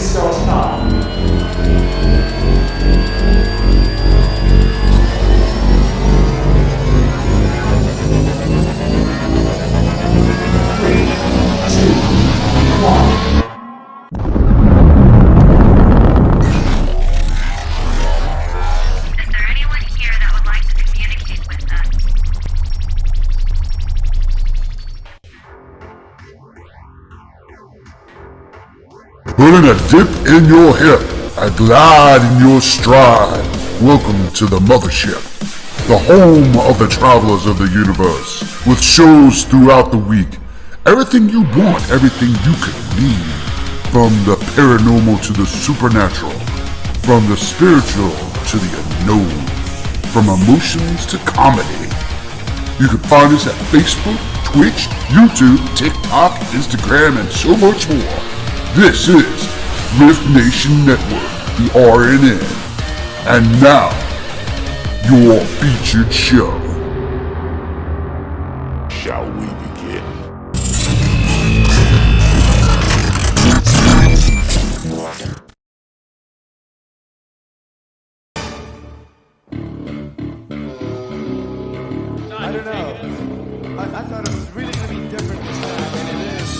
is so tough. Three, two, one. Is there anyone here that would like to communicate with us? Putting a dip in your hip, a glide in your stride. Welcome to the mothership, the home of the travelers of the universe, with shows throughout the week. Everything you want, everything you could need. From the paranormal to the supernatural, from the spiritual to the unknown, from emotions to comedy. You can find us at Facebook, Twitch, YouTube, TikTok, Instagram, and so much more. This is R.I.F.T Nation Network, the RNN. And now, your featured show. Shall we begin? I don't know. I thought it was really going to be different this time, and it is.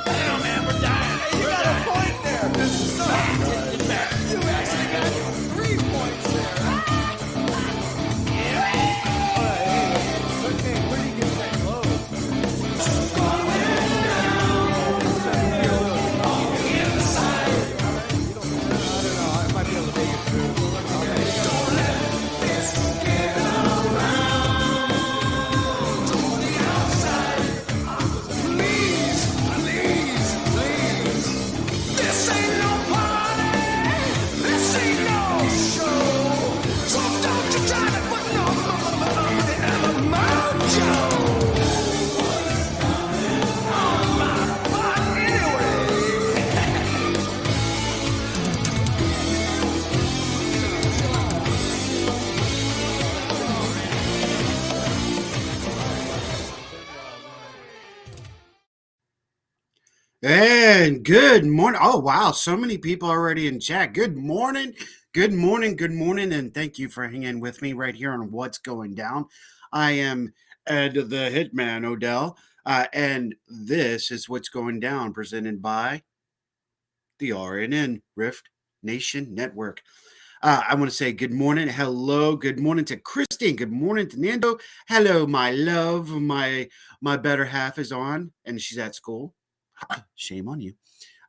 Damn, man, we're dying. Hey, you got a point there. You actually got 3 points there. Hey, okay, where do you get that clothes? I don't know. I might be able to make it through. And good morning. Oh, wow. So many people already in chat. Good morning. Good morning. Good morning. And thank you for hanging with me right here on What's Going Down. I am Ed the Hitman Odell. And this is What's Going Down, presented by the RNN, R.I.F.T Nation Network. I want to say good morning. Hello. Good morning to Christine. Good morning to Nando. Hello, my love. My better half is on, and she's at school. Shame on you.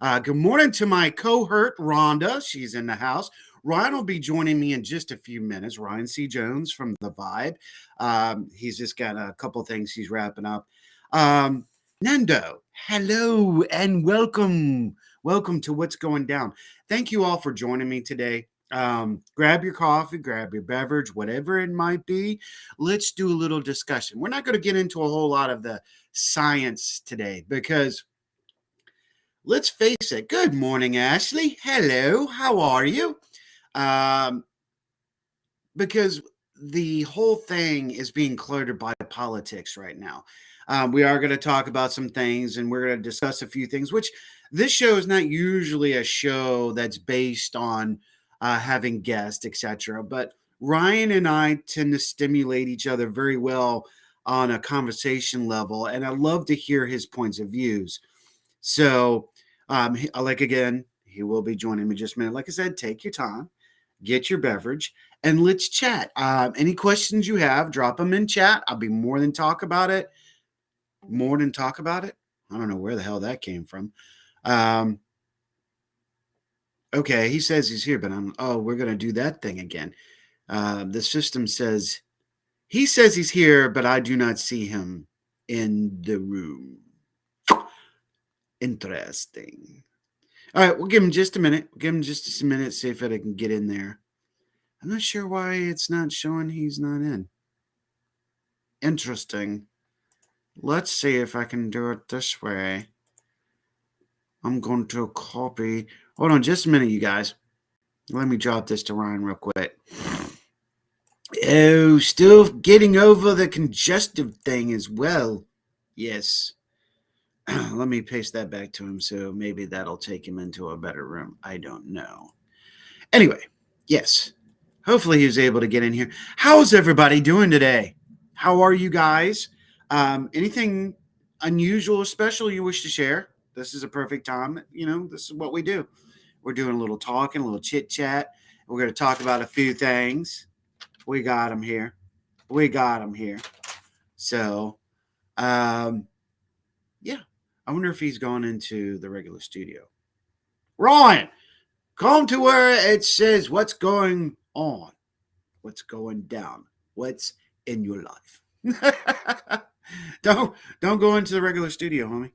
Good morning to my cohort, Rhonda. She's in the house. Ryan will be joining me in just a few minutes. Ryan C. Jones from The Vibe. He's just got a couple things he's wrapping up. Nando, hello and welcome. Welcome to What's Going Down. Thank you all for joining me today. Grab your coffee, grab your beverage, whatever it might be. Let's do a little discussion. We're not going to get into a whole lot of the science today because let's face it. Good morning, Ashley. Hello. How are you? Because the whole thing is being cluttered by politics right now. We are going to talk about some things and we're going to discuss a few things, which this show is not usually a show that's based on having guests, etc. But Ryan and I tend to stimulate each other very well on a conversation level. And I love to hear his points of views. So, again, he will be joining me in just a minute. Like I said, take your time, get your beverage, and let's chat. Any questions you have, drop them in chat. I'll be more than talk about it. More than talk about it. I don't know where the hell that came from. Okay, he says he's here, but we're going to do that thing again. The system says, he says he's here, but I do not see him in the room. Interesting. All right, we'll give him just a minute. See if I can get in there. I'm not sure why it's not showing he's not in. Interesting. Let's see if I can do it this way. I'm going to copy. Hold on just a minute, you guys. Let me drop this to Ryan real quick. Oh, still getting over the congestive thing as well. Yes. Let me paste that back to him, so maybe that'll take him into a better room. I don't know. Anyway, yes. Hopefully he was able to get in here. How's everybody doing today? How are you guys? Anything unusual or special you wish to share? This is a perfect time. This is what we do. We're doing a little talking, a little chit chat. We're going to talk about a few things. We got them here. We got them here. So, yeah. I wonder if he's gone into the regular studio. Ryan, come to where it says what's going on, what's going down, what's in your life. don't go into the regular studio, homie.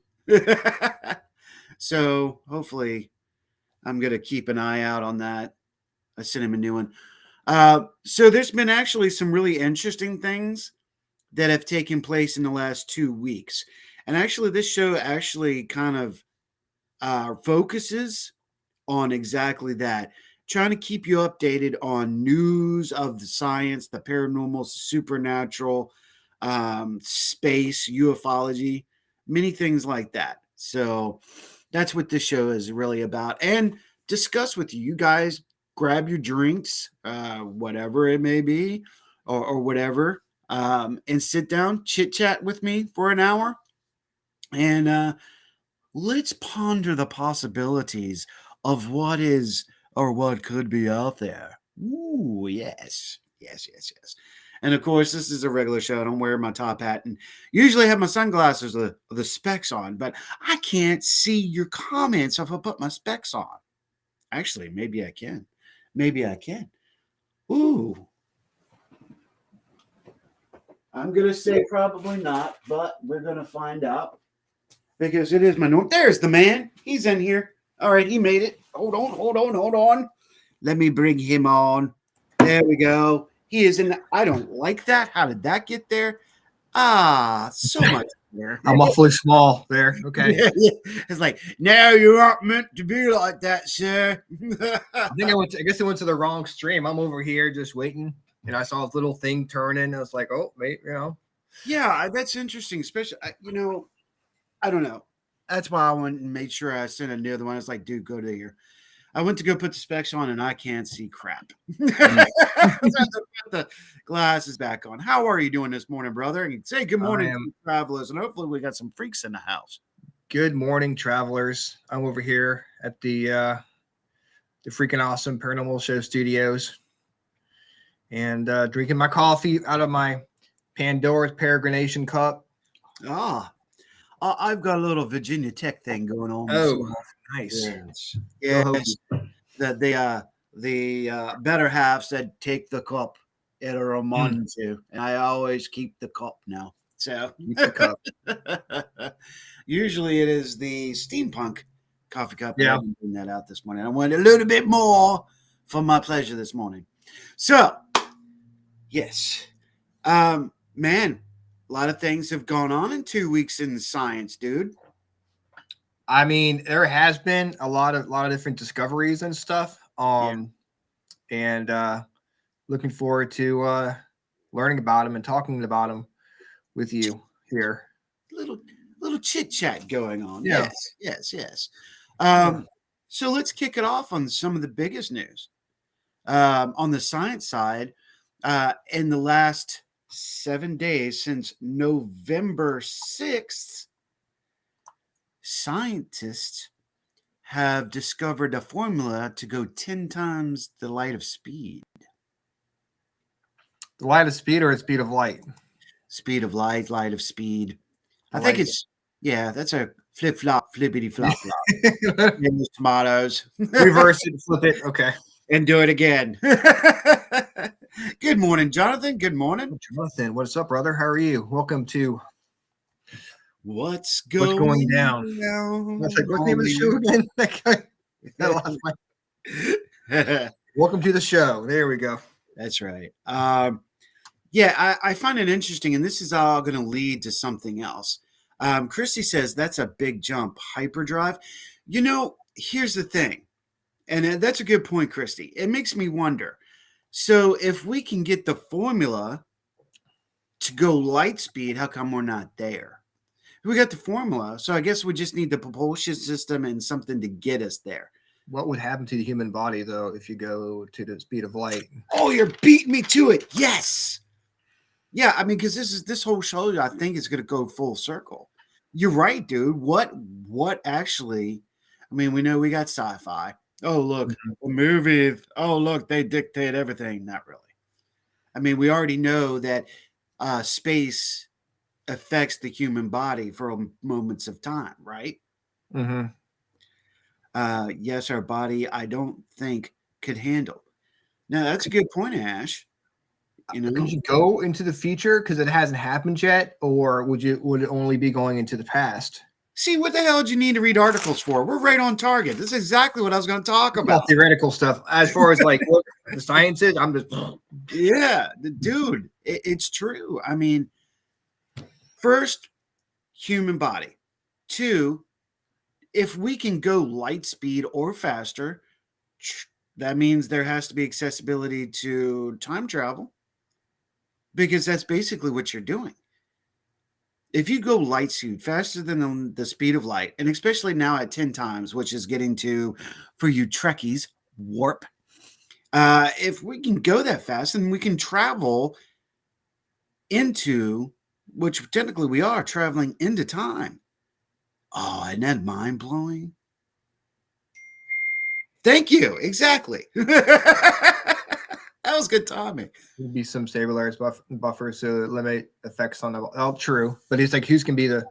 So hopefully I'm gonna keep an eye out on that. I sent him a new one. So there's been actually some really interesting things that have taken place in the last 2 weeks. And actually, this show actually kind of focuses on exactly that, trying to keep you updated on news of the science, the paranormal, supernatural, space, ufology, many things like that. So that's what this show is really about, and discuss with you. You guys grab your drinks, whatever it may be, or whatever, and sit down, chit chat with me for an hour, and let's ponder the possibilities of what is or what could be out there. Ooh, yes. Yes, yes, yes. And of course, this is a regular show. I don't wear my top hat and usually have my sunglasses with the specs on, but I can't see your comments if I put my specs on. Actually, maybe I can. Maybe I can. Ooh. I'm going to say probably not, but we're going to find out. Because it is my norm. There's the man. He's in here. All right, he made it. Hold on. Let me bring him on. There we go. He is in. I don't like that. How did that get there? So much there. I'm awfully small there. Okay. Yeah. It's like, no, you aren't meant to be like that, sir. I guess I went to the wrong stream. I'm over here just waiting, and I saw this little thing turning. I was like, oh, wait, Yeah, that's interesting. Especially, I don't know. That's why I went and made sure I sent a other one. I was like, dude, go to here. I went to go put the specs on and I can't see crap. So I have to put the glasses back on. How are you doing this morning, brother? And say good morning to the travelers. And hopefully we got some freaks in the house. Good morning, travelers. I'm over here at the freaking awesome Paranormal Show studios and drinking my coffee out of my Pandora's Peregrination cup. I've got a little Virginia Tech thing going on. Oh, nice. Yes. The better half said, take the cup. It'll remind you. And I always keep the cup now. So keep the cup. Usually it is the steampunk coffee cup. Yeah. I didn't bring that out this morning. I wanted a little bit more for my pleasure this morning. So, yes. Man, a lot of things have gone on in 2 weeks in science, dude. I mean, there has been a lot of different discoveries and stuff. And looking forward to learning about them and talking about them with you here. Little chit chat going on. Yeah. Yes. So let's kick it off on some of the biggest news. On the science side, in the last 7 days since November 6th, scientists have discovered a formula to go 10 times the light of speed. The light of speed or the speed of light? Speed of light, light of speed. I think it's, that's a flip-flop, flippity-flop-flop. In those tomatoes. Reverse it, flip it. Okay. And do it again. Good morning, Jonathan. Good morning. Jonathan, what's up, brother? How are you? Welcome to What's going down? What's the name of the show again? Welcome to the show. There we go. That's right. I find it interesting, and this is all going to lead to something else. Christy says that's a big jump. Hyperdrive. Here's the thing, and that's a good point, Christy. It makes me wonder. So if we can get the formula to go light speed, how come we're not there? We got the formula. So I guess we just need the propulsion system and something to get us there. What would happen to the human body though if you go to the speed of light? Oh, you're beating me to it. Yes. Yeah, I mean, because this whole show, I think, is going to go full circle. You're right, dude. What actually? I mean, we know we got sci-fi. Oh, look, the movies. Oh, look, they dictate everything. Not really. I mean, we already know that space affects the human body for moments of time, right? Mm-hmm. Yes, our body, I don't think, could handle. Now, that's a good point, Ash. You know, Could you go into the future because it hasn't happened yet, or would it only be going into the past? see, what the hell did you need to read articles for? We're right on target. This is exactly what I was going to talk about. About theoretical stuff. As far as like what the science is, I'm just Yeah, dude, it's true. I mean, first, human body. Two, if we can go light speed or faster, that means there has to be accessibility to time travel because that's basically what you're doing. If you go light speed faster than the speed of light, and especially now at 10 times, which is getting to, for you Trekkies, warp. If we can go that fast, then we can travel into, which technically we are traveling into time. Oh, isn't that mind blowing? Thank you. Exactly. That was good timing. be some stabilizers buffers to limit effects on the. Oh, true. But it's like who's can be the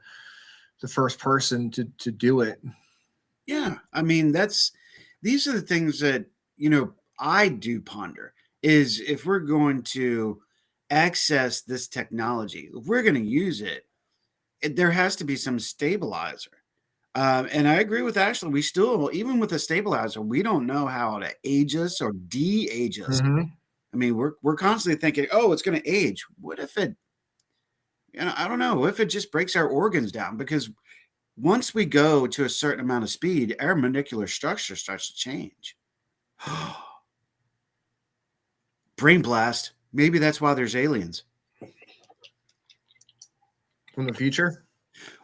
first person to do it. Yeah. I mean, these are the things that, I do ponder is if we're going to access this technology, if we're going to use it, there has to be some stabilizer. And I agree with Ashley. We still, even with a stabilizer, we don't know how to age us or de-age us. Mm-hmm. I mean, we're constantly thinking, oh, it's going to age. What if it, I don't know, if it just breaks our organs down? Because once we go to a certain amount of speed, our molecular structure starts to change. Brain blast. Maybe that's why there's aliens. From the future.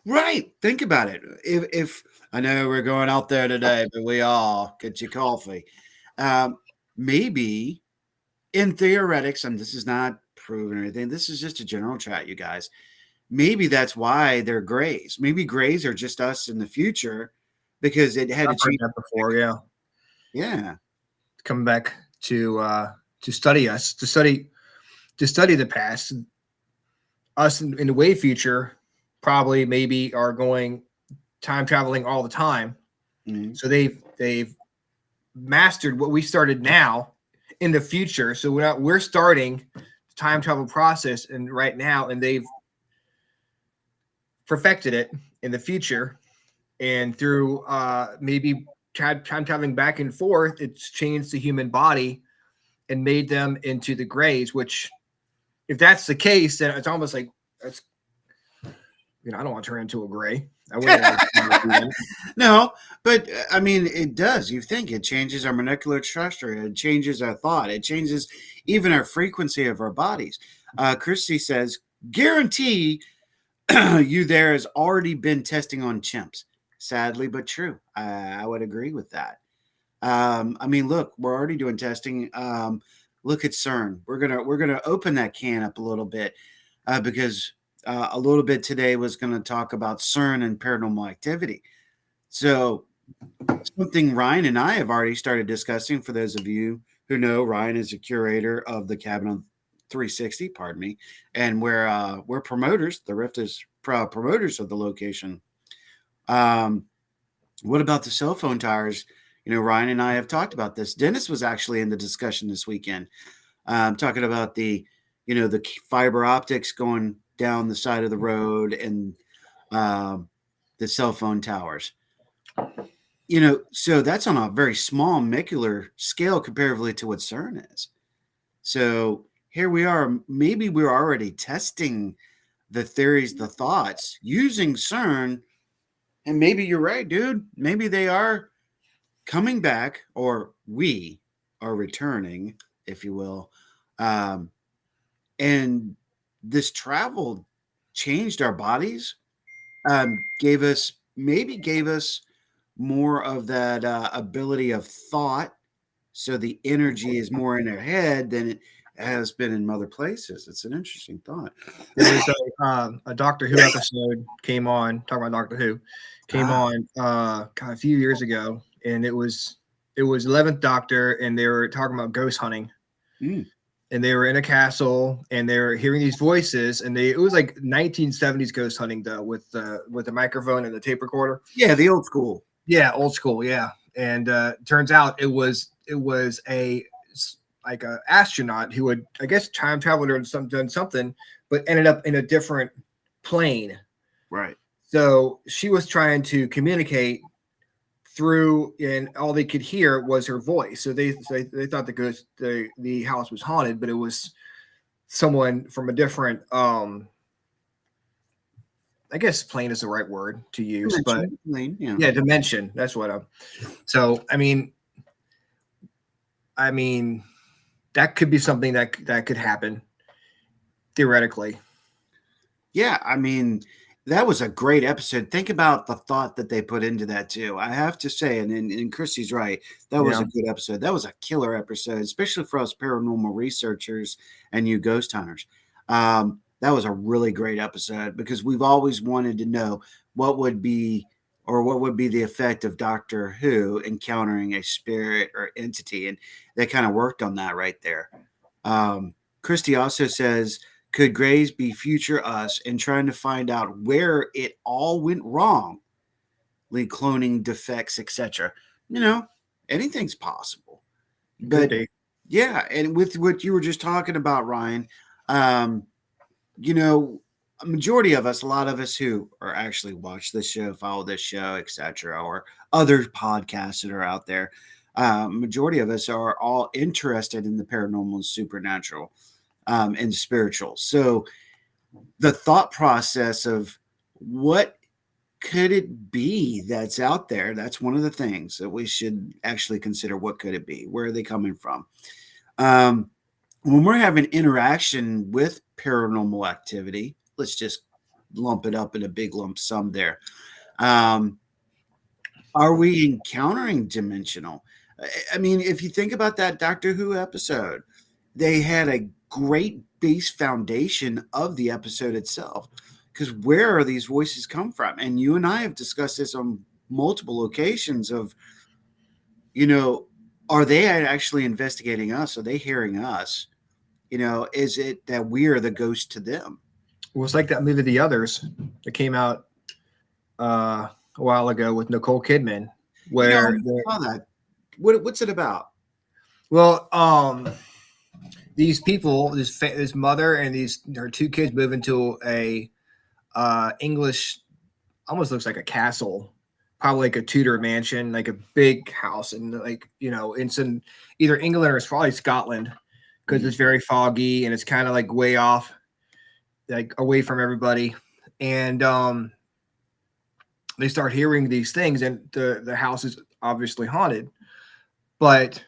Right. Think about it. If I know we're going out there today, but we all get you coffee. Maybe in theoretics, and this is not proven or anything, this is just a general chat, you guys. Maybe that's why they're grays. Maybe grays are just us in the future because it had I've to heard change. that before. Yeah. Yeah. Coming back to study us, to study the past. Us in the way future probably maybe are going time traveling all the time. Mm-hmm. So they've mastered what we started now in the future. So we're starting the time travel process and right now, and they've perfected it in the future. And through maybe time traveling back and forth, it's changed the human body and made them into the grays, which if that's the case, then it's almost like that's, I don't want to turn into a gray. I wouldn't want to do that. No, but I mean, it does. You think it changes our molecular structure, it changes our thought, it changes even our frequency of our bodies. Christy says, guarantee you there has already been testing on chimps. Sadly, but true. I would agree with that. I mean, look, we're already doing testing. Look at CERN. We're gonna open that can up a little bit because a little bit today was going to talk about CERN and paranormal activity. So something Ryan and I have already started discussing. For those of you who know, Ryan is a curator of the Cabin of 360, pardon me, and we're promoters. The Rift is proud promoters of the location. What about the cell phone towers? Ryan and I have talked about this. Dennis was actually in the discussion this weekend, talking about the fiber optics going down the side of the road and the cell phone towers. So that's on a very small molecular scale comparatively to what CERN is. So here we are. Maybe we're already testing the theories, the thoughts using CERN. And maybe you're right, dude. Maybe they are coming back, or we are returning, if you will. And this travel changed our bodies. gave us more of that ability of thought. So the energy is more in their head than it has been in other places. It's an interesting thought. There was a Doctor Who episode came on, talking about Doctor Who, came Ah. on God, a few years ago, and it was 11th Doctor, and they were talking about ghost hunting. Mm. And they were in a castle, and they were hearing these voices, and it was like 1970s ghost hunting though, with the microphone and the tape recorder. Yeah, the old school. Yeah, old school. Yeah, and turns out it was a like a astronaut who had, I guess, time traveled or done something, but ended up in a different plane. Right. So she was trying to communicate through, and all they could hear was her voice. So they thought the house was haunted, but it was someone from a different I guess plane is the right word to use, but Yeah. dimension. That's what I'm. So I mean, that could be something that could happen theoretically. Yeah, I mean, that was a great episode. Think about the thought that they put into that too. I have to say, and Christy's right. That was Yeah. a good episode. That was a killer episode, especially for us paranormal researchers and you ghost hunters. That was a really great episode because we've always wanted to know what would be the effect of Doctor Who encountering a spirit or entity, and they kind of worked on that right there. Christy also says, could Grays be future us and trying to find out where it all went wrong? Like cloning defects, etc. You know, anything's possible. But yeah, and with what you were just talking about, Ryan, you know, a majority of us, a lot of us who are actually watch this show, follow this show, etc., or other podcasts that are out there, majority of us are all interested in the paranormal and supernatural and spiritual. So the thought process of what could it be that's out there, that's one of the things that we should actually consider. What could it be? Where are they coming from? When we're having interaction with paranormal activity, let's just lump it up in a big lump sum there. Are we encountering dimensional? I mean, if you think about that Doctor Who episode, they had a great base foundation of the episode itself. Because where are these voices come from? And you and I have discussed this on multiple occasions of, you know, are they actually investigating us? Are they hearing us? You know, is it that we are the ghost to them? It was like that movie The Others that came out a while ago with Nicole Kidman, where I saw that. What's it about? well, these people, this mother and her two kids move into a English, almost looks like a castle, probably like a Tudor mansion, like a big house, and like, you know, it's in either England or it's probably Scotland because it's very foggy and it's kind of like way off, like away from everybody, and they start hearing these things, and the house is obviously haunted, but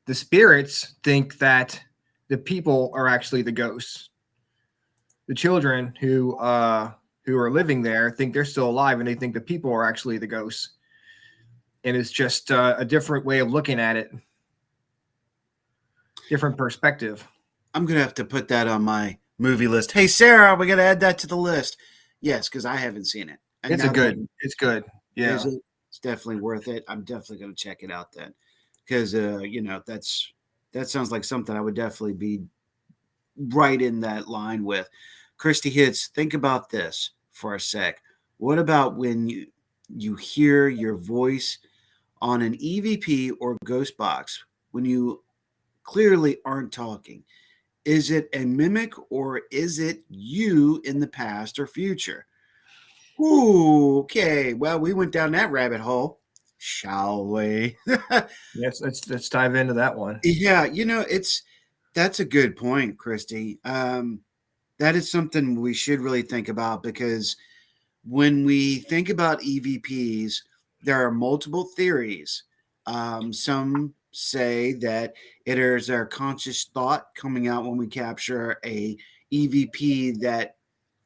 the spirits think that the people are actually the ghosts. The children who are living there think they're still alive, and they think the people are actually the ghosts. And it's just a different way of looking at it, different perspective. I'm gonna have to put that on my movie list. Hey, Sarah, we gotta add that to the list. Yes, because I haven't seen it. And It's good. Yeah, it's definitely worth it. I'm definitely gonna check it out then, because you know, that sounds like something I would definitely be right in that line with. Christy Hits, think about this for a sec. What about when you hear your voice on an EVP or ghost box when you clearly aren't talking? Is it a mimic or is it you in the past or future? Ooh, okay. Well, we went down that rabbit hole, shall we? yes. Let's dive into that one. Yeah, you know, that's a good point, Christy. That is something we should really think about because when we think about EVPs, there are multiple theories. Some say that it is our conscious thought coming out when we capture a EVP that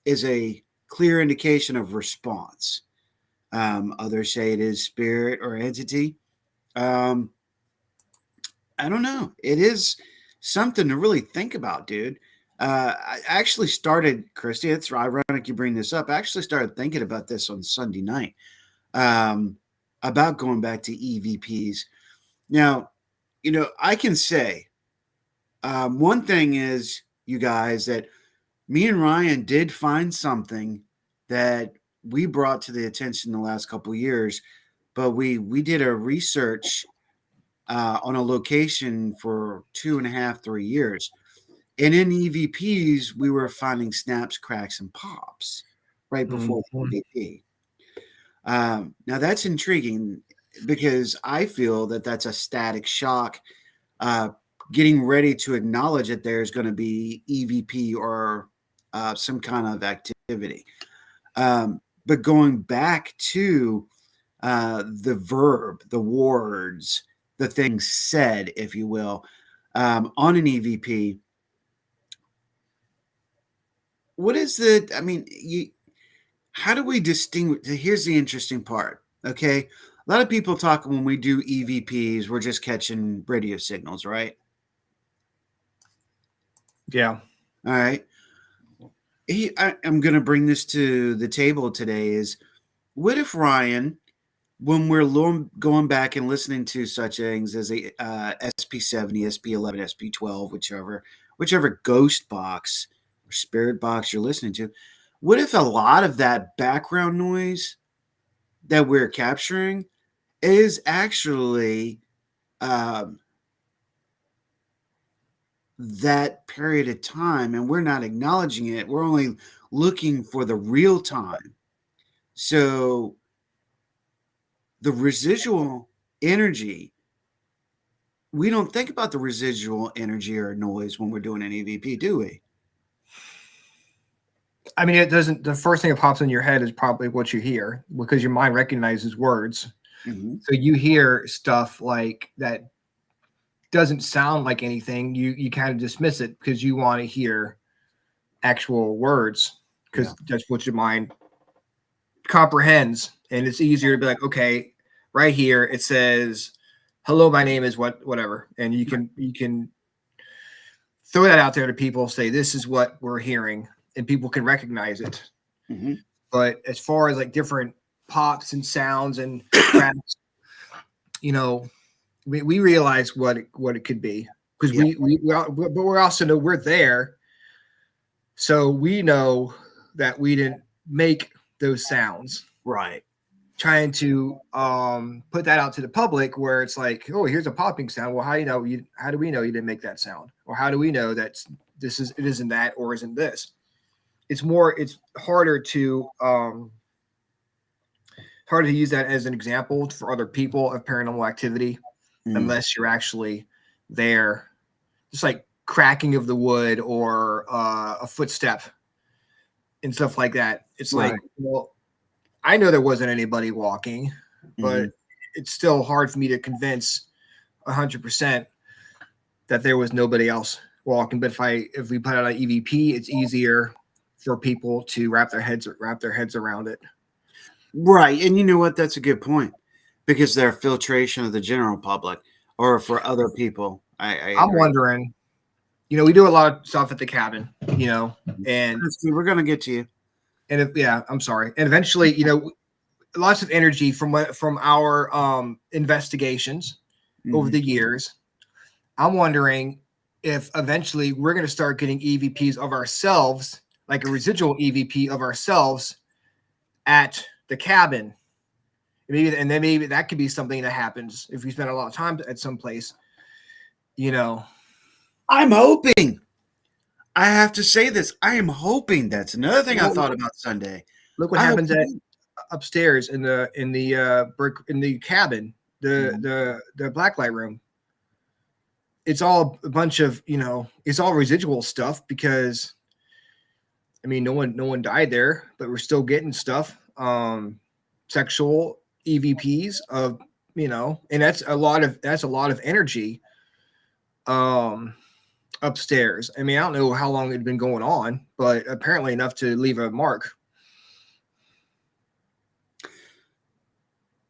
is a clear indication of response. Others say it is spirit or entity. Um, I don't know. It is something to really think about, dude. I actually started, Christy, it's ironic you bring this up. I actually started thinking about this on Sunday night, um, about going back to EVPs. Now, I can say one thing is, you guys, that me and Ryan did find something that we brought to the attention the last couple of years, but we did a research on a location for 2.5, 3 years. And in EVPs, we were finding snaps, cracks, and pops right before the Mhm. EVP. Now that's intriguing because I feel that that's a static shock, uh, getting ready to acknowledge that there's going to be EVP or some kind of activity. But going back to the verb, the words, the things said, if you will, on an EVP. What is the? I mean, how do we distinguish? Here's the interesting part. Okay, a lot of people talk when we do EVPs, we're just catching radio signals, right? Yeah. All right. I'm going to bring this to the table today. Is what if Ryan, when we're going back and listening to such things as a SP70, SP11, SP12, whichever ghost box or spirit box you're listening to, what if a lot of that background noise that we're capturing is actually um, that period of time and we're not acknowledging it? We're only looking for the real time. So the residual energy, we don't think about the residual energy or noise when we're doing an EVP, do we? I mean, it doesn't. The first thing that pops in your head is probably what you hear because your mind recognizes words. Mm-hmm. So you hear stuff like that doesn't sound like anything. You kind of dismiss it because you want to hear actual words because that's what your mind comprehends, and it's easier to be like, okay, right here it says, "Hello, my name is whatever," and you can throw that out there to people, say this is what we're hearing, and people can recognize it. Mm-hmm. But as far as like different pops and sounds and cracks, we realize what it could be because but we also know we're there, so we know that we didn't make those sounds. Right. Trying to put that out to the public where it's like, oh, here's a popping sound. Well, how do we know you didn't make that sound? Or how do we know that it isn't that or isn't this? It's harder to use that as an example for other people of paranormal activity unless you're actually there. Just like cracking of the wood or a footstep and stuff like that. It's Right. like, well, I know there wasn't anybody walking, but it's still hard for me to convince 100% that there was nobody else walking. But if we put out an EVP, it's easier for people to wrap their heads around it. Right. And you know what? That's a good point because they're filtration of the general public or for other people. I'm wondering, we do a lot of stuff at the cabin, and we're going to get to you. And I'm sorry. And eventually, lots of energy from our investigations over the years. I'm wondering if eventually we're going to start getting EVPs of ourselves, like a residual EVP of ourselves at the cabin. Maybe that could be something that happens if we spend a lot of time at some place, I'm hoping. I have to say this. I am hoping. That's another thing I thought about Sunday. Look what happens upstairs in the cabin, the blacklight room. It's all a bunch of it's all residual stuff because no one died there, but we're still getting stuff. Sexual EVPs of and that's a lot of energy. Upstairs. I don't know how long it had been going on, but apparently enough to leave a mark.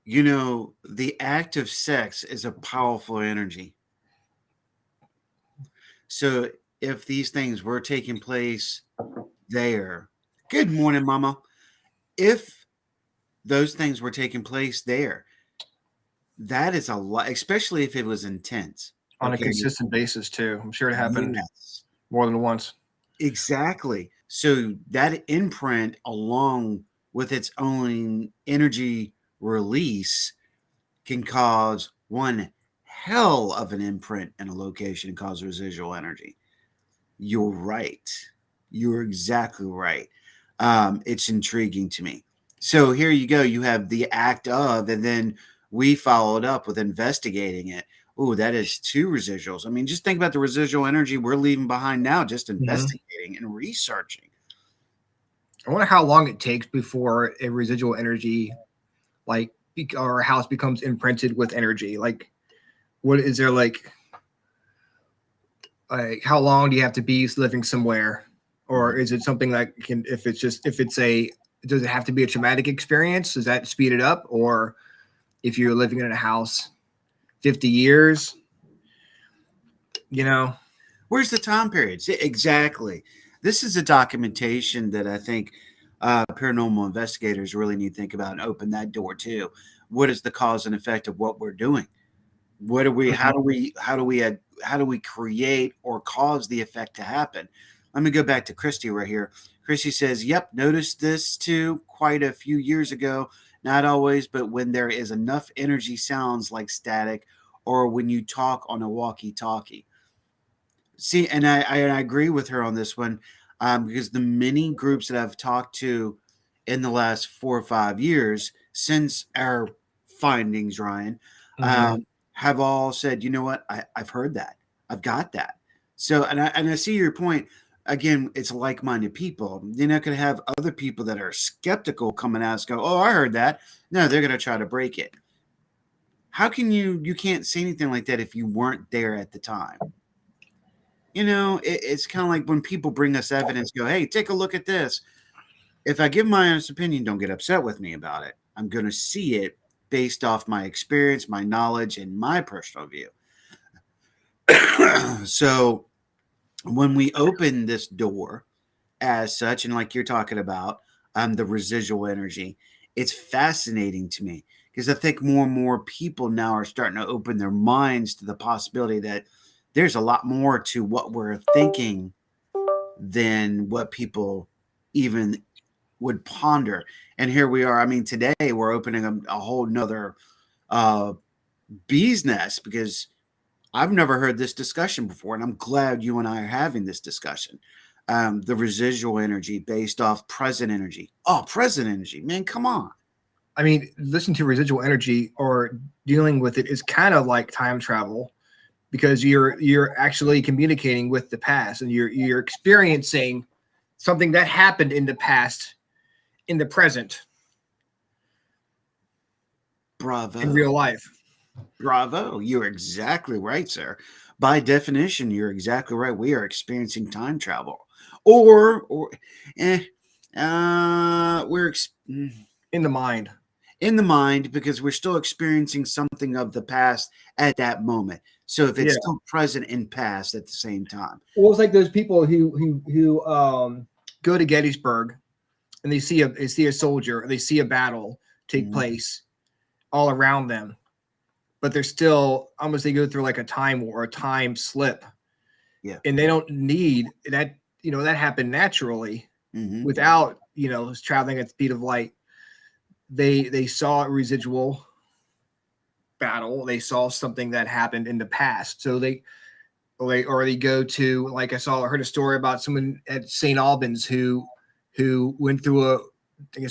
You know, the act of sex is a powerful energy. So if these things were taking place there, good morning, Mama. If those things were taking place there, that is a lot, especially if it was intense. On a Okay. consistent basis too. I'm sure it happened Yes. more than once. Exactly. So that imprint, along with its own energy release, can cause one hell of an imprint in a location and cause residual energy. You're right. You're exactly right. It's intriguing to me. So here you go. You have the act of, and then we followed up with investigating it. Oh, that is two residuals. I mean, just think about the residual energy we're leaving behind now, just Mhm. investigating and researching. I wonder how long it takes before a residual energy, like, or a house becomes imprinted with energy. Like, what is there like how long do you have to be living somewhere, or is it something like can if it's just if it's a does it have to be a traumatic experience? Does that speed it up, or if you're living in a house 50 years, you know? Where's the time periods? Exactly. This is a documentation that I think paranormal investigators really need to think about and open that door too. What is the cause and effect of what we're doing? What do we? Mhm. How do we create or cause the effect to happen? Let me go back to Christy right here. Christy says, "Yep, noticed this too quite a few years ago. Not always, but when there is enough energy, sounds like static, or when you talk on a walkie-talkie." See, and I agree with her on this one, because the many groups that I've talked to in the last 4 or 5 years since our findings, Ryan, Mhm. have all said, you know what, I've heard that, I've got that. So, and I see your point. Again, it's like-minded people. You're not going to have other people that are skeptical coming out and go, "Oh, I heard that." No, they're going to try to break it. How can you can't say anything like that if you weren't there at the time? You know, it's kind of like when people bring us evidence, go, "Hey, take a look at this." If I give my honest opinion, don't get upset with me about it. I'm going to see it based off my experience, my knowledge, and my personal view. So when we open this door as such, and like you're talking about, the residual energy, it's fascinating to me because I think more and more people now are starting to open their minds to the possibility that there's a lot more to what we're thinking than what people even would ponder. And here we are. I mean, today we're opening a whole nother uh, bee's nest because I've never heard this discussion before. And I'm glad you and I are having this discussion. The residual energy based off present energy. Oh, present energy, man, come on. I mean, listening to residual energy or dealing with it is kind of like time travel because you're actually communicating with the past and you're experiencing something that happened in the past in the present in Bravo. real life. Bravo. You're exactly right, sir. By definition, you're exactly right. We are experiencing time travel. Or eh, In the mind. in the mind because we're still experiencing something of the past at that moment. So if it's Yeah. still present in past at the same time. Well, it's like those people who go to Gettysburg and they see a soldier, they see a battle take Mhm. place all around them, but they're still almost they go through like a time war, a time slip, Yeah. and they don't need that. You know that happened naturally Hmm. without traveling at the speed of light. They saw a residual battle. They saw something that happened in the past, so they go to like I heard a story about someone at St. Albans who went through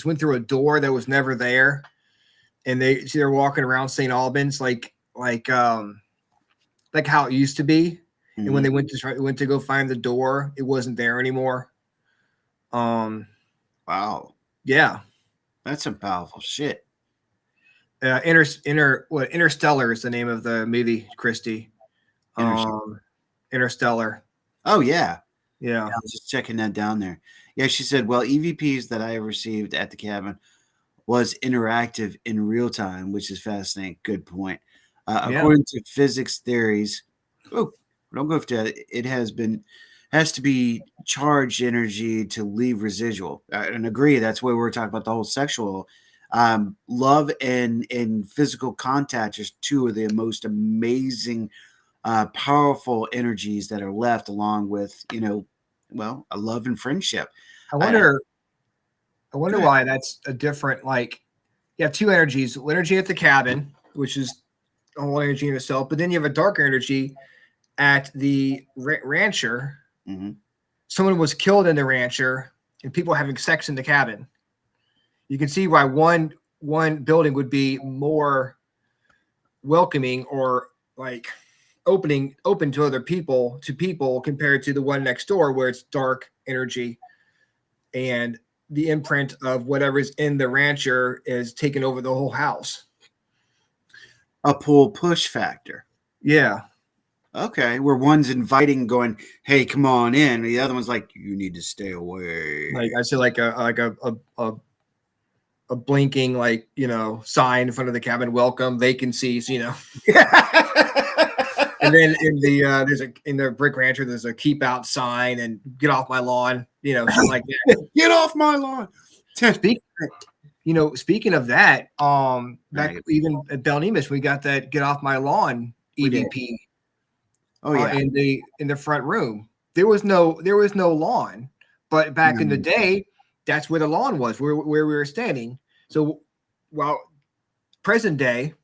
went through a door that was never there, and they're walking around St. Albans like how it used to be. And when Hmm. they went to go find the door, it wasn't there anymore. Um, Wow. yeah, That's some powerful shit. Interstellar is the name of the movie, Christy. Interesting. Interstellar. Oh, yeah. Yeah. I was just checking that down there. Yeah, she said, well, EVPs that I received at the cabin was interactive in real time, which is fascinating. Good point. Yeah. According to physics theories, oh, don't go for that. It has to be charged energy to leave residual. And agree. That's where we're talking about the whole sexual love and physical contact is two of the most amazing, powerful energies that are left, along with well, a love and friendship. I I, wonder. I Go wonder ahead. why that's a different. Like, you have two energies: energy at the cabin, which is a whole energy in itself, but then you have a darker energy at the rancher. Mhm. Someone was killed in the rancher, and people having sex in the cabin. You can see why one building would be more welcoming or like open to other people compared to the one next door where it's dark energy and the imprint of whatever's in the rancher is taking over the whole house. A pull push factor. Yeah. Okay, where one's inviting, going, "Hey, come on in," and the other one's like, "You need to stay away." Like I see like a blinking like, sign in front of the cabin, welcome, vacancies, And then in the in the brick rancher, there's a keep out sign and get off my lawn, shit like that. Get off my lawn. Speak, speaking of that, back Right. even at Bell Nemus, we got that get off my lawn We did. EVP Oh yeah. in the front room. There was no lawn, but back in the day, that's where the lawn was, where we were standing. So while present day,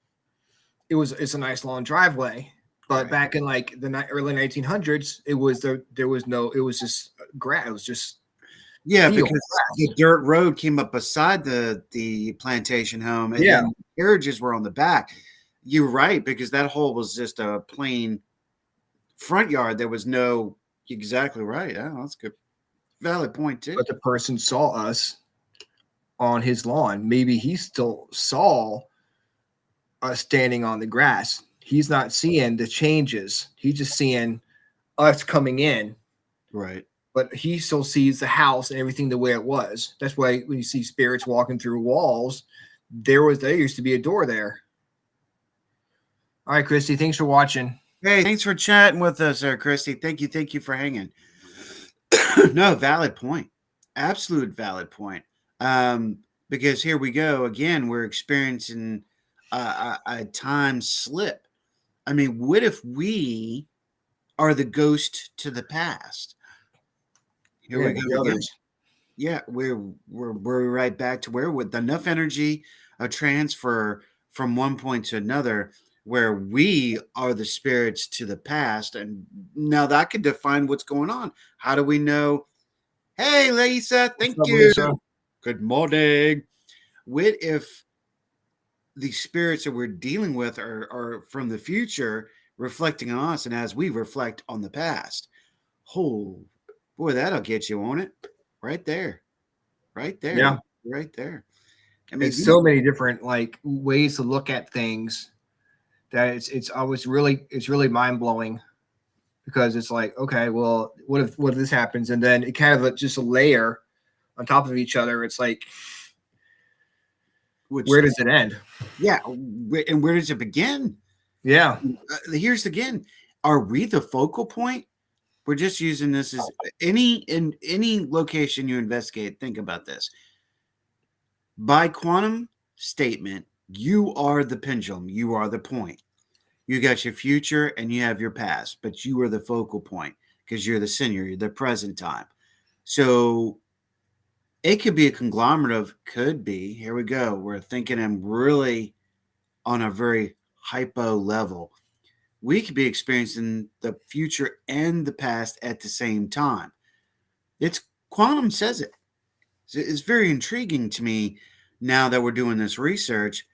it's a nice long driveway. But Right. back in like the early 1900s, it was just grass. It was just Yeah, field. because the dirt road came up beside the plantation home, and Yeah. then carriages were on the back. You're right, because that hole was just a plain front yard. There was no. Exactly right. Oh, that's a good, valid point too. But the person saw us on his lawn. Maybe he still saw us standing on the grass. He's not seeing the changes. He's just seeing us coming in. Right. But he still sees the house and everything the way it was. That's why when you see spirits walking through walls, there used to be a door there. All right, Christy, thanks for watching. Hey, thanks for chatting with us, Christy. Thank you for hanging. No, valid point. Absolute valid point. Because here we go again. We're experiencing a time slip. I mean, what if we are the ghost to the past? Here we The go again. others. Yeah, we're right back to where with enough energy, a transfer from one point to another, where we are the spirits to the past, and now that could define what's going on. How do we know? Hey, Lisa, thank What's up, you. Lisa? Good morning. What if the spirits that we're dealing with are from the future, reflecting on us, and as we reflect on the past? Oh, boy, that'll get you on it. Right there. Right there. Yeah. Right there. I mean, It's so many different like ways to look at things that it's really mind blowing, because it's like, okay, well, what if this happens, and then it kind of just a layer on top of each other. It's like, where does it end? Yeah, and where does it begin? Yeah. Here's again: are we the focal point? We're just using this as in any location you investigate. Think about this. By quantum statement, you are the pendulum. You are the point. You got your future and you have your past, but you are the focal point because you're the center, you're the present time. So it could be a conglomerate of, could be, here we go. We're thinking I'm really on a very hypo level. We could be experiencing the future and the past at the same time. It's quantum says it. It's very intriguing to me now that we're doing this research.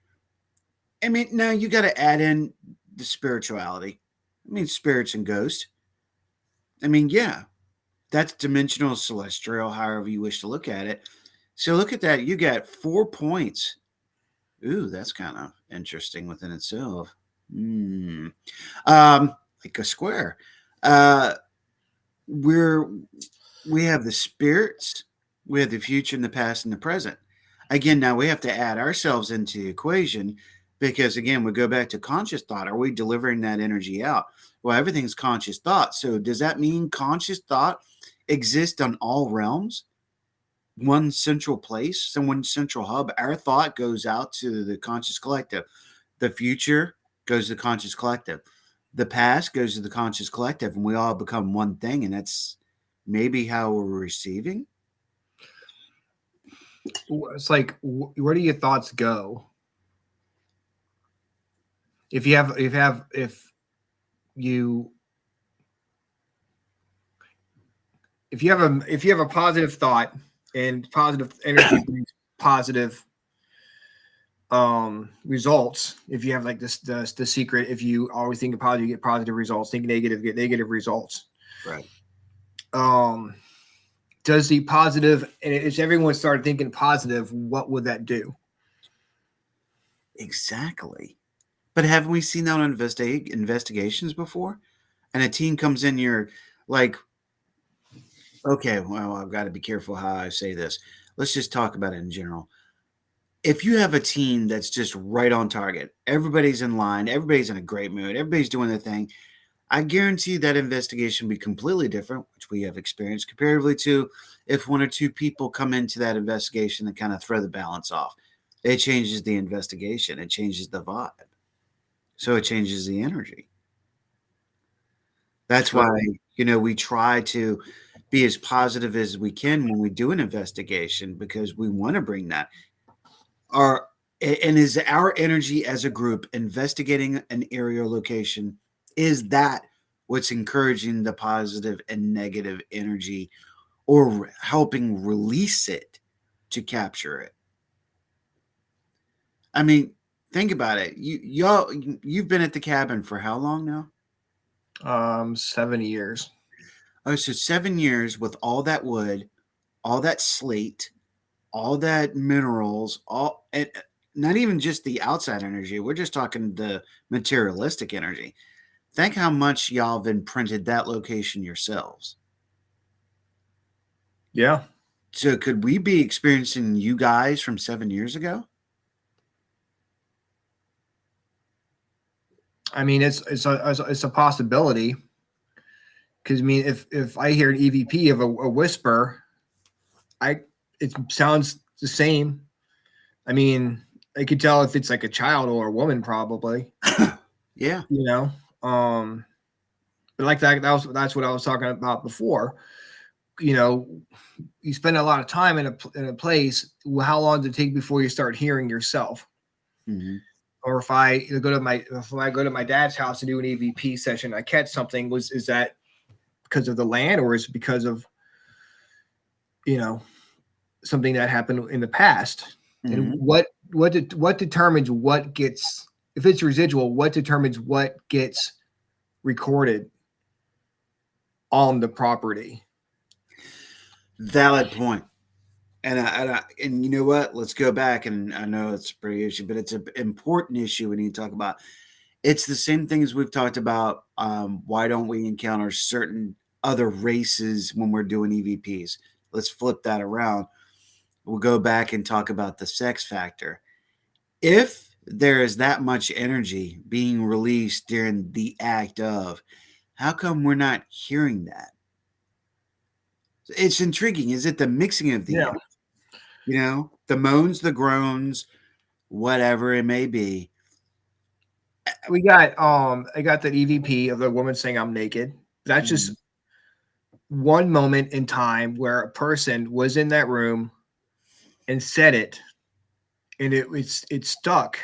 I mean, now you got to add in the spirituality. I mean, spirits and ghosts. I mean, yeah, that's dimensional, celestial, however you wish to look at it. So look at that. You got 4 points. Ooh, that's kind of interesting within itself. Like a square. We have the spirits, we have the future and the past and the present. Again, now we have to add ourselves into the equation because, again, we go back to conscious thought. Are we delivering that energy out? Well, everything's conscious thought. So does that mean conscious thought exists on all realms? One central place, some one central hub. Our thought goes out to the conscious collective. The future goes to the conscious collective. The past goes to the conscious collective, and we all become one thing. And that's maybe how we're receiving. It's like, where do your thoughts go? If you have a positive thought, and positive energy brings positive results. If you have like this the secret, if you always think positive, you get positive results. Think negative, get negative results. Right. Does the positive, and if everyone started thinking positive, what would that do? Exactly. But haven't we seen that on investigations before? And a team comes in, you're like, okay, well, I've got to be careful how I say this. Let's just talk about it in general. If you have a team that's just right on target, everybody's in line, everybody's in a great mood, everybody's doing their thing, I guarantee that investigation will be completely different, which we have experienced comparatively to if one or two people come into that investigation and kind of throw the balance off. It changes the investigation, it changes the vibe. So it changes the energy. That's why, we try to be as positive as we can when we do an investigation because we want to bring that. And is our energy as a group investigating an area or location, is that what's encouraging the positive and negative energy or helping release it to capture it? I mean, think about it. You've been at the cabin for how long now? 7 years. Oh, so 7 years with all that wood, all that slate, all that minerals, and not even just the outside energy. We're just talking the materialistic energy. Think how much y'all have imprinted that location yourselves. Yeah. So could we be experiencing you guys from 7 years ago? I mean, it's a possibility. Because I mean, if I hear an EVP of a whisper, it sounds the same. I mean, I could tell if it's like a child or a woman, probably. Yeah. But like that's what I was talking about before. You spend a lot of time in a place. How long does it take before you start hearing yourself? Mm-hmm. Or if I go to my dad's house and do an EVP session, I catch something. Is that because of the land, or is it because of something that happened in the past? Mm-hmm. And what determines what gets, if it's residual, what determines what gets recorded on the property? Valid point. And you know what? Let's go back, and I know it's a pretty issue, but it's an important issue we need to talk about. It's the same thing as we've talked about. Why don't we encounter certain other races when we're doing EVPs? Let's flip that around. We'll go back and talk about the sex factor. If there is that much energy being released during the act of, how come we're not hearing that? It's intriguing. Is it the mixing of the energy? The moans, the groans, whatever it may be. I got that EVP of the woman saying I'm naked. That's just one moment in time where a person was in that room and said it, and it stuck.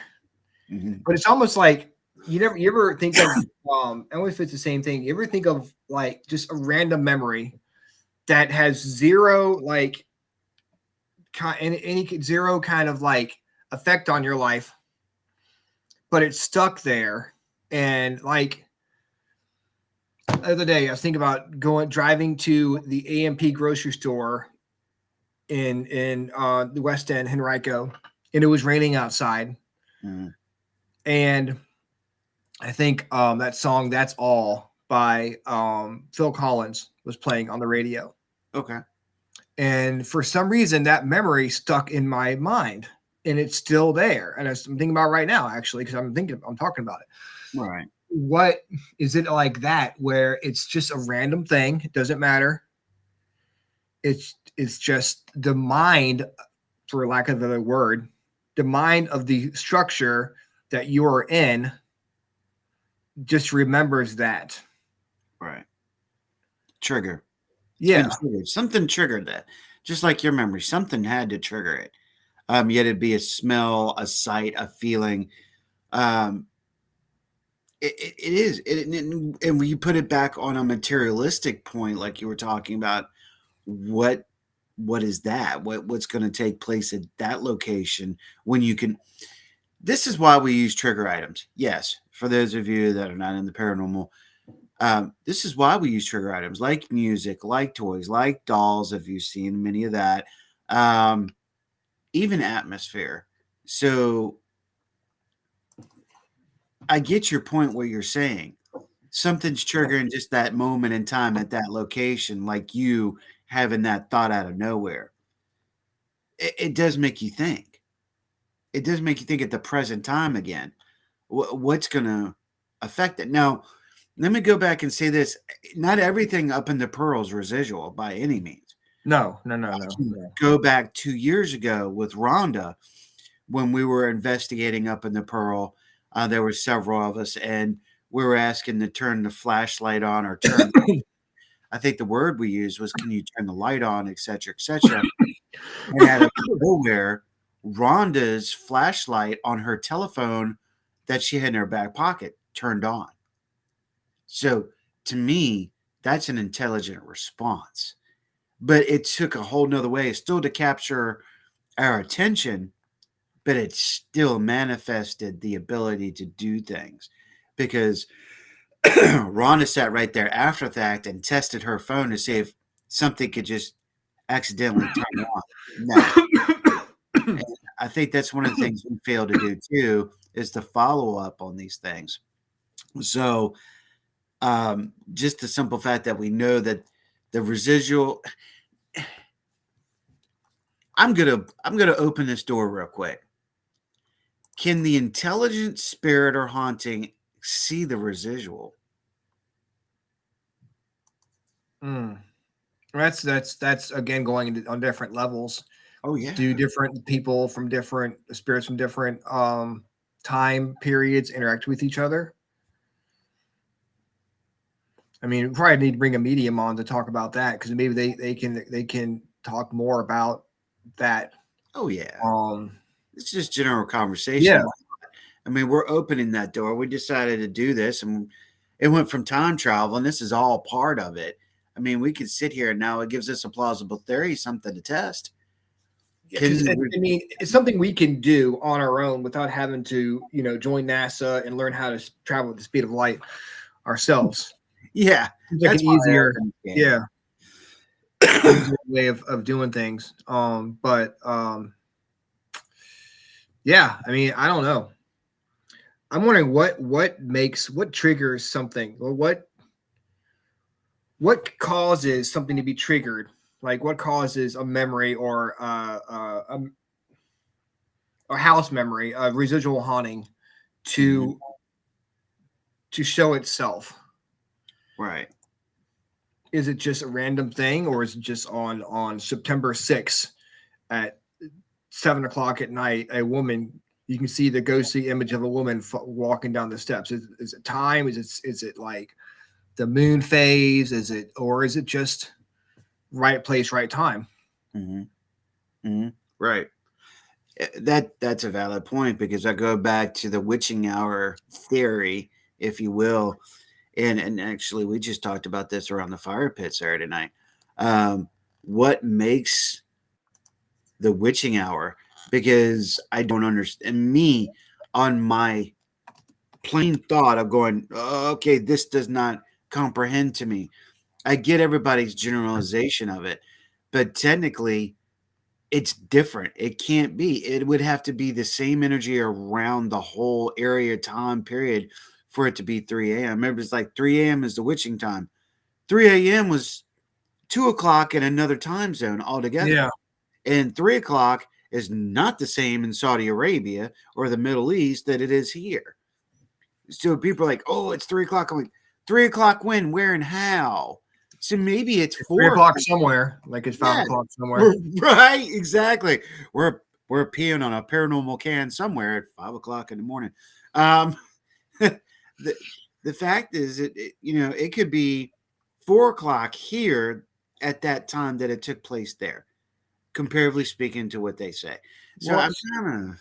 Mm-hmm. But it's almost like you ever think of I don't know if it's the same thing. You ever think of like just a random memory that has zero like any zero kind of like effect on your life, but it's stuck there. And like the other day, I was thinking about driving to the AMP grocery store in the West End, Henrico, and it was raining outside. Mm-hmm. And I think that song "That's All" by Phil Collins was playing on the radio. Okay. And for some reason, that memory stuck in my mind, and it's still there. And I'm thinking about it right now, actually, because I'm talking about it. Right. What is it like that where it's just a random thing? It doesn't matter. It's just the mind, for lack of a word, the mind of the structure that you're in just remembers that. Right. Trigger. It's been Yeah. triggered. Something triggered that. Just like your memory, something had to trigger it. Yet it'd be a smell, a sight, a feeling. Um, it is. And when you put it back on a materialistic point, like you were talking about, what is that? What's going to take place at that location when you can? This is why we use trigger items. Yes, for those of you that are not in the paranormal, this is why we use trigger items like music, like toys, like dolls. If you've seen many of that, um, even atmosphere. So I get your point where you're saying something's triggering just that moment in time at that location, like you having that thought out of nowhere. It does make you think. It does make you think at the present time again. What's going to affect it? Now, let me go back and say this: not everything up in the pearls residual by any means. No. Go back 2 years ago with Rhonda when we were investigating up in the pearl. There were several of us, and we were asking to turn the flashlight on or turn. I think the word we used was, "Can you turn the light on?" Et cetera, et cetera. And out of nowhere, Rhonda's flashlight on her telephone that she had in her back pocket turned on. So to me, that's an intelligent response. But it took a whole nother way, still to capture our attention, but it still manifested the ability to do things because Rhonda sat right there after the fact and tested her phone to see if something could just accidentally turn on. No. And I think that's one of the things we fail to do too is to follow up on these things. So just the simple fact that we know that the residual I'm gonna open this door real quick. Can the intelligent spirit or haunting see the residual? Mm. That's again going on different levels. Oh yeah. Do different people from different spirits from different time periods interact with each other? I mean, we probably need to bring a medium on to talk about that because maybe they can talk more about that. Oh yeah. Um, It's just general conversation. yeah, I mean, we're opening that door. We decided to do this, and it went from time travel, and this is all part of it. I mean, we could sit here and now it gives us a plausible theory, something to test. because I mean, it's something we can do on our own without having to, join NASA and learn how to travel at the speed of light ourselves. Yeah, Seems like that's an why I easier, opened the game. easier way of doing things. Yeah, I mean, I don't know. I'm wondering what triggers something, or what causes something to be triggered. Like what causes a memory or a house memory, a residual haunting to show itself. Right. Is it just a random thing, or is it just on September 6th at 7 o'clock at night, a woman, you can see the ghostly image of a woman walking down the steps? Is it time? Is it like the moon phase? Is it just right place, right time? Right. That's a valid point because I go back to the witching hour theory, if you will, and actually we just talked about this around the fire pit Saturday night. What makes the witching hour? Because I don't understand me on my plain thought of going, "Oh, okay, this does not comprehend to me. I get everybody's generalization of it, but technically it's different. It can't be. It would have to be the same energy around the whole area time period for it to be 3 a.m. Remember, it's like 3 a.m. is the witching time. 3 a.m. was 2 o'clock in another time zone altogether. Yeah. And 3 o'clock is not the same in Saudi Arabia or the Middle East that it is here. So people are like, oh, it's 3 o'clock. I'm like, 3 o'clock when, where, and how? So maybe it's 4 3 o'clock somewhere, like it's 5 Yeah. o'clock somewhere. Right, exactly. We're peeing on a paranormal can somewhere at 5 o'clock in the morning. The fact is, it could be 4 o'clock here at that time that it took place there, comparatively speaking to what they say. So Well, I'm kind of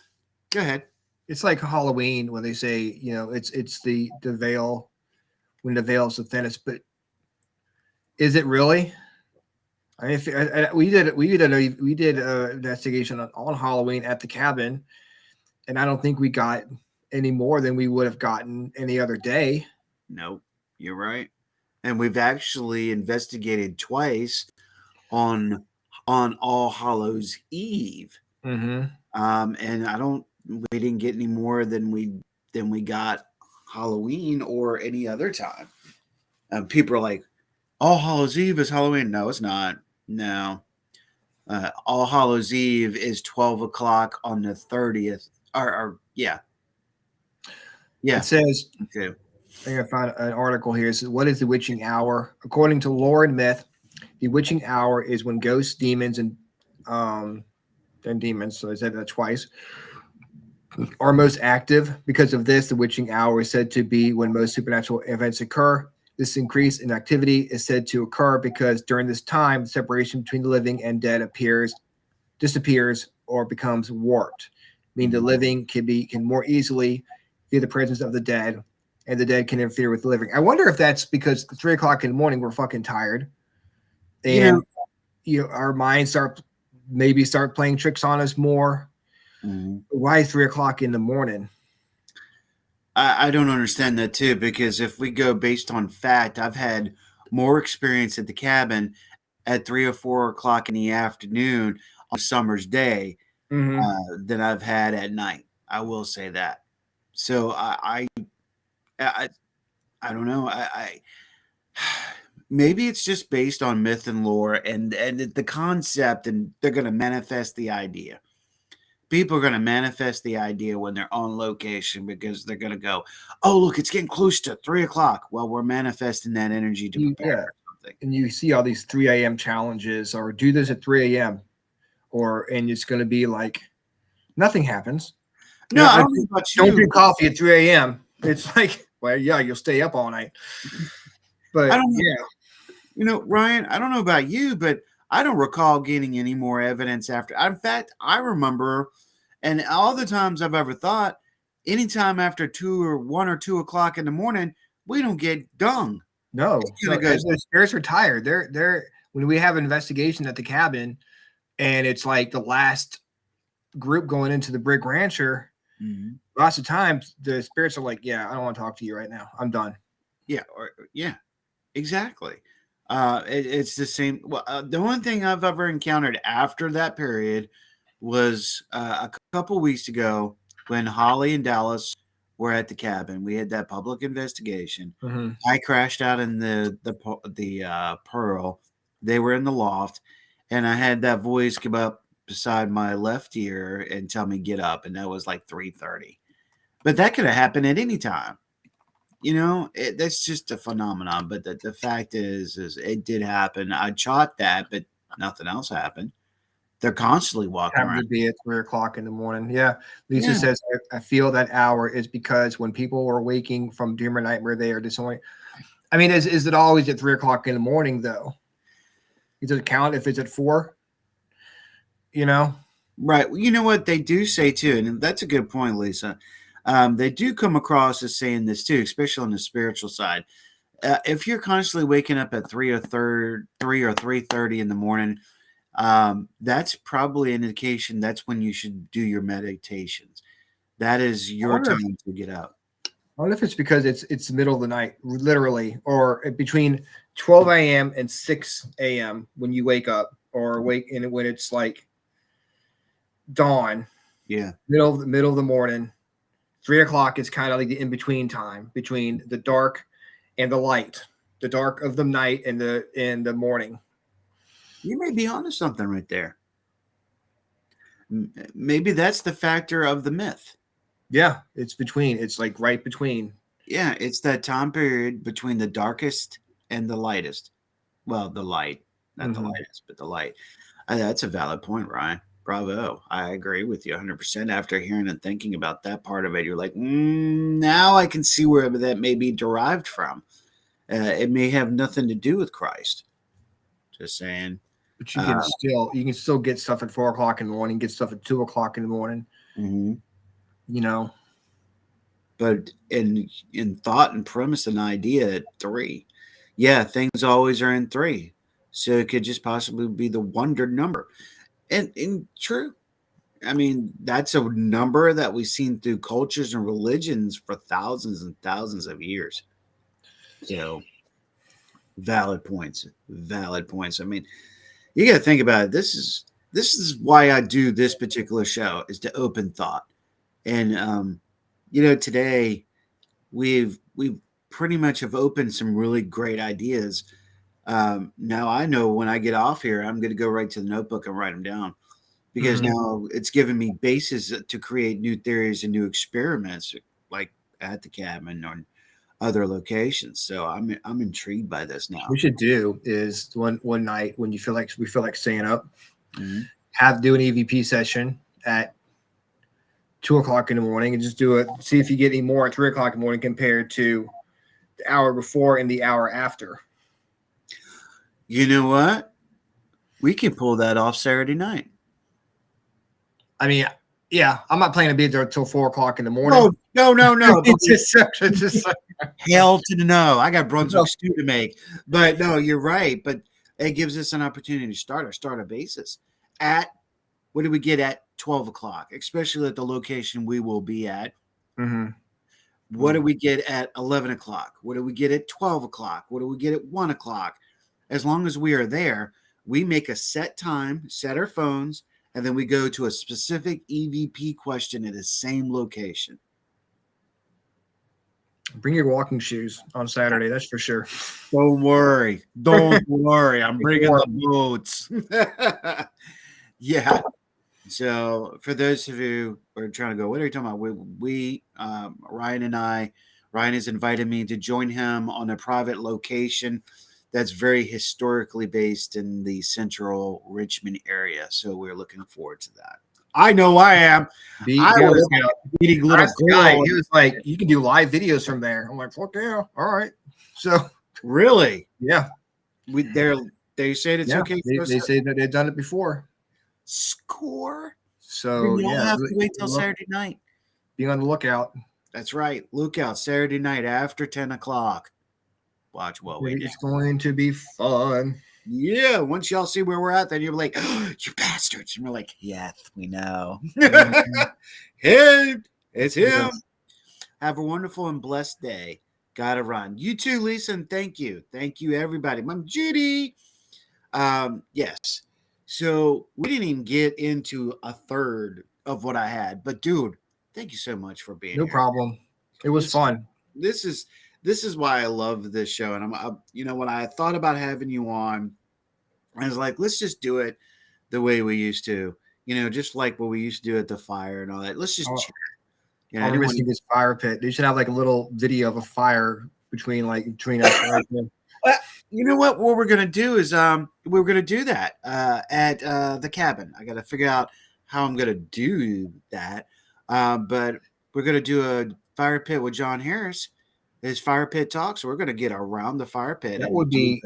go ahead. it's like Halloween when they say, it's the veil when the veil's the thinnest, but is it really? I mean, we did an investigation on Halloween at the cabin, and I don't think we got any more than we would have gotten any other day. No, you're right. And we've actually investigated twice on All Hallows Eve. Mm-hmm. And we didn't get any more than we got Halloween or any other time. People are like, All Hallows Eve is Halloween. No, it's not. No. All Hallows Eve is 12 o'clock on the 30th. Yeah. It says, Okay. I think I found an article here. It says, what is the witching hour? According to lore and myth, the witching hour is when ghosts, demons, and demons, so I said that twice, are most active. Because of this, the witching hour is said to be when most supernatural events occur. This increase in activity is said to occur because during this time, the separation between the living and dead disappears, or becomes warped. Meaning the living can more easily feel the presence of the dead, and the dead can interfere with the living. I wonder if that's because 3 o'clock in the morning we're fucking tired, and our minds start playing tricks on us more. Mm-hmm. Why 3 o'clock in the morning? I don't understand that too, because if we go based on fact, I've had more experience at the cabin at 3 or 4 o'clock in the afternoon on a summer's day than I've had at night. I will say that. So I don't know. I maybe it's just based on myth and lore and the concept, and they're going to manifest the idea. People are going to manifest the idea when they're on location because they're going to go, oh, look, it's getting close to 3 o'clock. Well, we're manifesting that energy to prepare for something. And you see all these 3 a.m. challenges, or do this at 3 a.m. and it's going to be like nothing happins. No, I don't know about you. Don't drink coffee at 3 a.m. It's like, well, yeah, you'll stay up all night. But I don't know. Ryan, I don't know about you, but I don't recall getting any more evidence after. In fact, I remember, and all the times I've ever thought, anytime after 1 or 2 o'clock in the morning, we don't get dung. No, the spirits are tired. They're when we have an investigation at the cabin, and it's like the last group going into the Brig Rancher. Mm-hmm. Lots of times the spirits are like, yeah, I don't want to talk to you right now. I'm done. Yeah, exactly. It's the same. Well, the only thing I've ever encountered after that period was a couple weeks ago when Holly and Dallas were at the cabin. We had that public investigation. Mm-hmm. I crashed out in the Pearl. They were in the loft, and I had that voice come up beside my left ear and tell me get up, and that was like 3:30. But that could have happened at any time. That's just a phenomenon. But the fact is it did happen. I shot that, but nothing else happened. They're constantly walking around. To be at 3 o'clock in the morning. Yeah. Lisa says, I feel that hour is because when people are waking from dream or nightmare, they are disoriented. I mean, is it always at 3 o'clock in the morning, though? Does it count if it's at 4? Right. Well, you know what they do say, too, and that's a good point, Lisa. They do come across as saying this, too, especially on the spiritual side. If you're constantly waking up at 3 or 3:30 in the morning, that's probably an indication that's when you should do your meditations. That is your time to get up. I wonder if it's because it's the middle of the night, literally, or between 12 a.m. and 6 a.m. when you wake up, or when it's like dawn. Yeah. Middle of the morning. 3 o'clock is kind of like the in-between time between the dark and the light, the dark of the night and the morning. You may be onto something right there. Maybe that's the factor of the myth. Yeah, it's between. It's like right between. Yeah, it's that time period between the darkest and the lightest. Well, the light, not the Mhm. lightest, but the light. That's a valid point, Ryan. Bravo. I agree with you 100%. After hearing and thinking about that part of it, you're like, now I can see where that may be derived from. It may have nothing to do with Christ. Just saying. But you can still get stuff at 4 o'clock in the morning, get stuff at 2 o'clock in the morning. Mhm. You know, But in thought and premise and idea at 3, yeah, things always are in 3. So it could just possibly be the wonder number. And true. I mean, that's a number that we've seen through cultures and religions for thousands and thousands of years. So valid points. Valid points. I mean, you got to think about it. This is why I do this particular show, is to open thought. And today we've pretty much have opened some really great ideas. Now I know when I get off here, I'm going to go right to the notebook and write them down, because Mhm. now it's given me basis to create new theories and new experiments, like at the cabin or other locations. So I'm intrigued by this now. we should do is one night when we feel like staying up, Mhm. do an EVP session at 2 o'clock in the morning, and just do it. See if you get any more at 3 o'clock in the morning compared to the hour before and the hour after. You know what? We can pull that off Saturday night. I mean, yeah, I'm not planning to be there until 4 o'clock in the morning. No. It's just like, Hell to the no. I got Brunswick stew to make. But no, you're right. But it gives us an opportunity to start a basis at, what do we get at 12 o'clock, especially at the location we will be at. Mhm. What do we get at 11 o'clock? What do we get at 12 o'clock? What do we get at 1 o'clock? As long as we are there, we make a set time, set our phones, and then we go to a specific EVP question at the same location. Bring your walking shoes on Saturday, that's for sure. Don't worry. I'm bringing the boots. Yeah. So for those of you who are trying to go, what are you talking about? Ryan and I, Ryan has invited me to join him on a private location that's very historically based in the central Richmond area. So we're looking forward to that. I know I am. I was meeting little guy. girl. He was like, you can do live videos from there. I'm like, fuck yeah. All right. So Really? yeah. They said it's okay. They say that they've done it before. Score. So We don't yeah, have to wait till Saturday night. Be on the lookout. That's right. Look out Saturday night after 10 o'clock. Watch what we do. It's going to be fun. Yeah. Once y'all see where we're at, then you're like, oh, you bastards. And we're like, yes, we know. Hey, it's him. Yeah. Have a wonderful and blessed day. Gotta run. You too, Lisa, and thank you. Thank you, everybody. Mom Judy. Yes. So we didn't even get into a third of what I had, but dude, thank you so much for being No here. problem. It was fun. This is why I love this show. And when I thought about having you on, I was like, let's just do it the way we used to, just like what we used to do at the fire and all that. Let's just chat. I'm missing this fire pit. They should have like a little video of a fire between us. Right there. You know what? What we're gonna do is we're gonna do that at the cabin. I got to figure out how I'm gonna do that. But we're gonna do a fire pit with John Harris. His fire pit talk. So we're gonna get around the fire pit. That would be.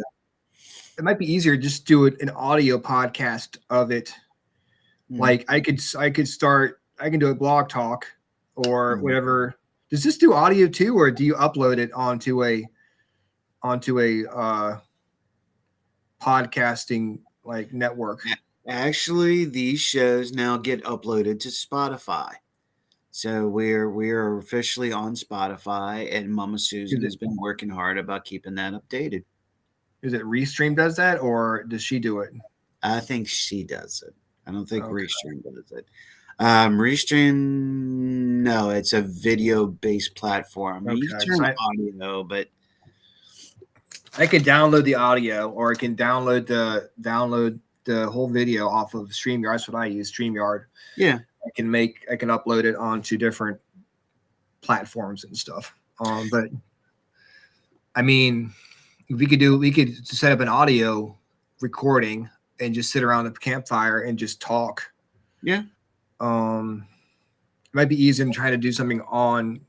It might be easier just do it an audio podcast of it. Like I can do a blog talk or whatever. Does this do audio too, or do you upload it onto a podcasting like network? Actually, these shows now get uploaded to Spotify. So we're officially on Spotify, and Mama Susan has been working hard about keeping that updated. Is it Restream does that, or does she do it? I think she does it. I don't think Restream does it. Restream, no, it's a video-based platform. You can turn audio, but I can download the audio, or I can download the whole video off of StreamYard. That's what I use, StreamYard. Yeah. I can upload it onto different platforms and stuff. But I mean, we could set up an audio recording and just sit around the campfire and just talk. Yeah. It might be easier than trying to do something on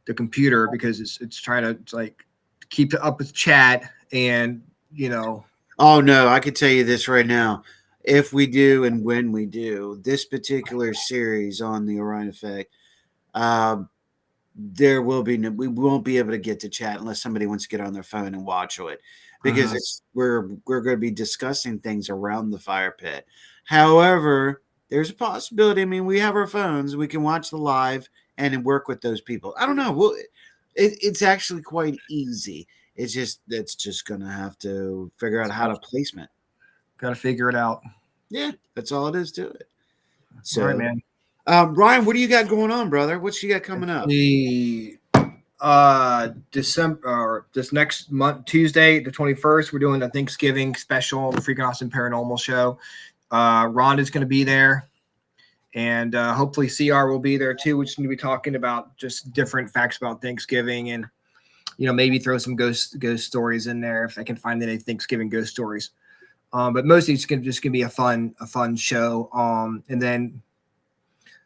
the computer because it's trying to like keep up with chat and Oh no, I could tell you this right now. If we do and when we do this particular series on the Orion effect, there will be we won't be able to get to chat unless somebody wants to get on their phone and watch it, because we're going to be discussing things around the fire pit. However, there's a possibility. I mean, we have our phones, we can watch the live and work with those people. I don't know. Well, it's actually quite easy. It's just going to have to figure out how to placement. Got to figure it out. Yeah, that's all it is to it. So, all right, man. Ryan, what do you got going on, brother? What you got coming up? The December or this next month, Tuesday, the 21st, we're doing a Thanksgiving special, the Freaking Awesome Paranormal Show. Rhonda's going to be there, and hopefully CR will be there too, which is going to be talking about just different facts about Thanksgiving, and maybe throw some ghost stories in there if I can find any Thanksgiving ghost stories. But mostly it's just gonna be a fun show. And then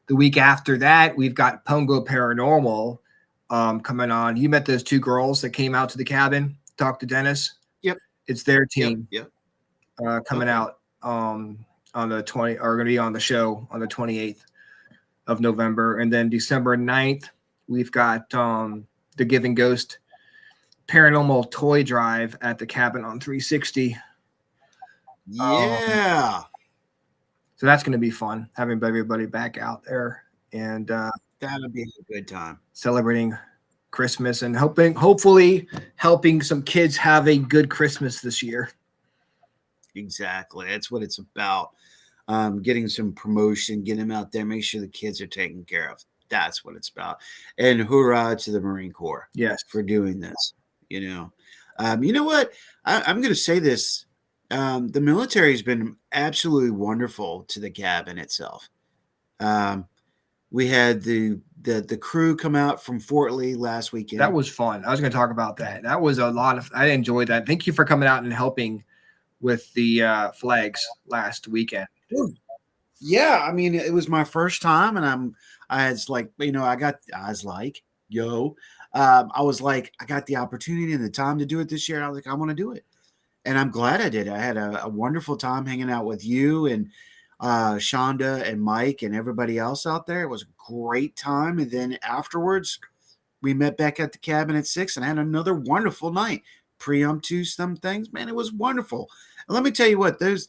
the week after that, we've got Pongo Paranormal coming on. You met those two girls that came out to the cabin, talk to Dennis. Yep, it's their team. Yep. Coming out on the 20, or going to be on the show on the 28th of November, and then December 9th, we've got the Giving Ghost Paranormal Toy Drive at the cabin on 360. Yeah. So that's going to be fun, having everybody back out there and that'll be a good time. Celebrating Christmas and hopefully helping some kids have a good Christmas this year. Exactly. That's what it's about. Getting some promotion, getting them out there, make sure the kids are taken care of. That's what it's about. And hoorah to the Marine Corps. Yes. For doing this. You know what? I'm going to say this. The military has been absolutely wonderful to the cabin itself. We had the crew come out from Fort Lee last weekend. That was fun. I was going to talk about that. That was a lot of. I enjoyed that. Thank you for coming out and helping with the flags last weekend. Yeah, I mean, it was my first time, and I was like, I got the opportunity and the time to do it this year. I was like, I want to do it. And I'm glad I did. I had a wonderful time hanging out with you and Shonda and Mike and everybody else out there. It was a great time. And then afterwards, we met back at the cabin at 6 and had another wonderful night. Preemptive some things. Man, it was wonderful. And let me tell you what, those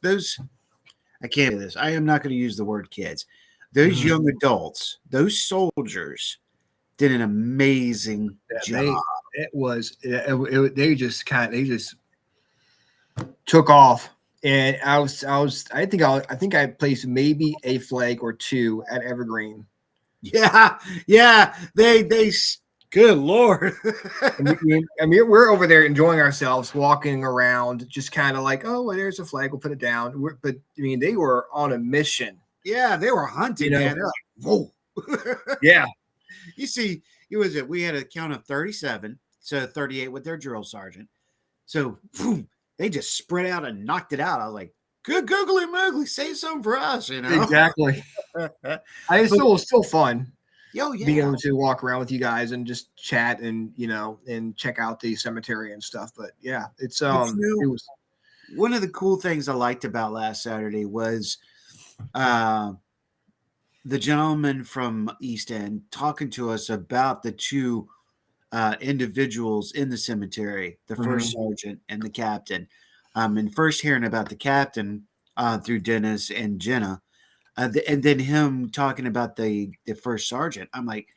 I can't do this. I am not going to use the word kids. Those young adults, those soldiers did an amazing job. They just took off, and I think I placed maybe a flag or two at Evergreen. Yeah. They good Lord. I mean, we're over there enjoying ourselves, walking around, just kind of like, oh, well, there's a flag, we'll put it down. But I mean, they were on a mission. Yeah, they were hunting, man. They're like, whoa. Yeah. You see, we had a count of 37, so 38 with their drill sergeant. So boom, they just spread out and knocked it out. I was like, good googly moogly, save something for us, Exactly. It was still fun. Oh, yeah. Being able to walk around with you guys and just chat and and check out the cemetery and stuff. But yeah, it was one of the cool things I liked about last Saturday was the gentleman from East End talking to us about the two individuals in the cemetery, the first sergeant and the captain. And first hearing about the captain through Dennis and Jenna, and then him talking about the first sergeant. I'm like,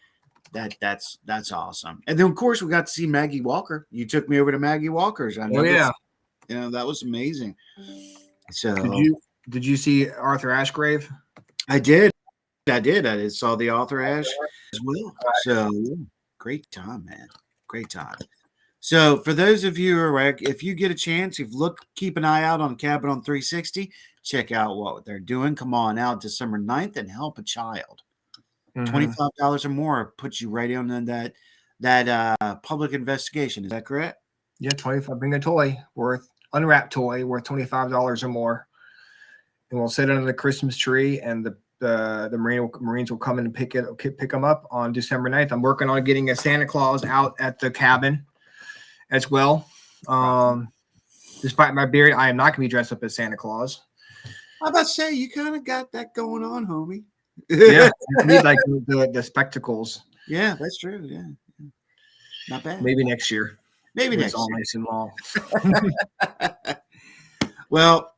that's awesome. And then of course we got to see Maggie Walker. You took me over to Maggie Walker's. I know. Oh yeah, that was amazing. So did you see Arthur Ashgrave? I did. I saw the Arthur Ash as well. So great time, man. Great time. So for those of you who are, if you get a chance, keep an eye out on Cabin on 360. Check out what they're doing. Come on out December 9th and help a child. Mhm. $25 or more puts you right on that public investigation. Is that correct? Yeah, 25. Bring a toy unwrapped toy worth $25 or more, and we'll sit under the Christmas tree, and the Marines will come in and pick them up on December 9th. I'm working on getting a Santa Claus out at the cabin as well. Despite my beard, I am not going to be dressed up as Santa Claus. I'm about to say you kind of got that going on, homie. Yeah, I need like the spectacles. Yeah, that's true. Yeah, not bad. Maybe next year. Maybe When next it's all year. nice and long. Well,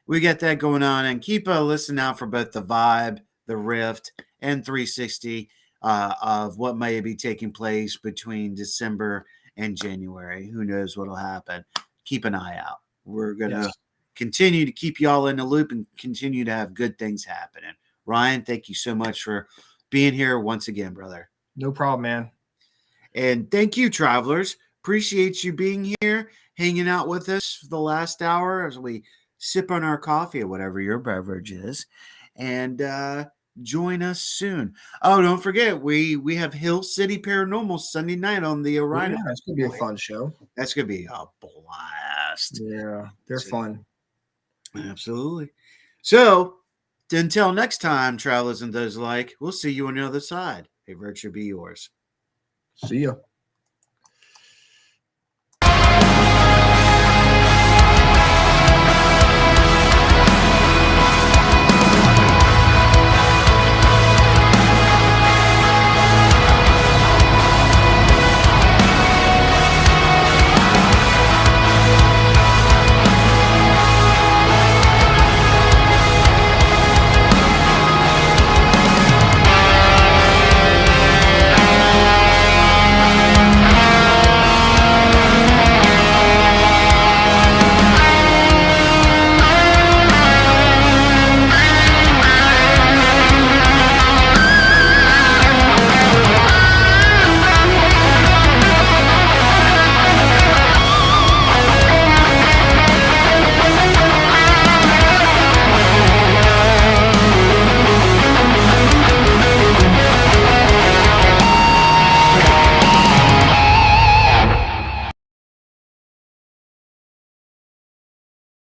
we got that going on, and keep a listen out for both the Vibe, the Rift, and 360 of what may be taking place between December and January. Who knows what'll happen? Keep an eye out. We're gonna continue to keep y'all in the loop and continue to have good things happening. Ryan, thank you so much for being here once again, brother. No problem, man. And thank you, travelers. Appreciate you being here, hanging out with us for the last hour as we sip on our coffee or whatever your beverage is. And join us soon. Oh, don't forget, we have Hill City Paranormal Sunday night on the Rhino. Yeah, it's gonna be a fun show. That's gonna be a blast. Yeah, they're fun. Absolutely. So until next time, travelers and those alike, we'll see you on the other side. May virtue be yours. See ya.